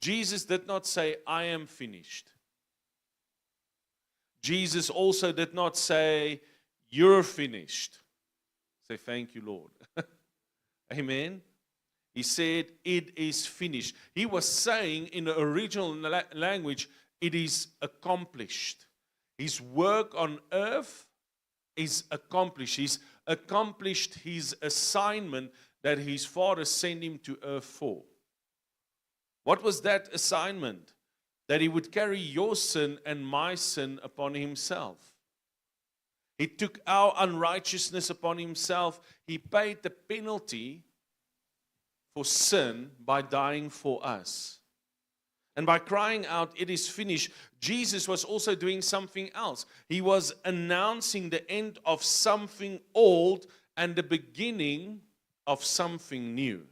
Jesus did not say, I am finished. Jesus also did not say, you're finished. Say, thank you, Lord. Amen. He said, it is finished. He was saying in the original language, it is accomplished. His work on earth is accomplished. He's accomplished his assignment that his Father sent him to earth for. What was that assignment? That he would carry your sin and my sin upon himself. He took our unrighteousness upon himself. He paid the penalty for sin by dying for us. And by crying out, it is finished, Jesus was also doing something else. He was announcing the end of something old and the beginning of something new.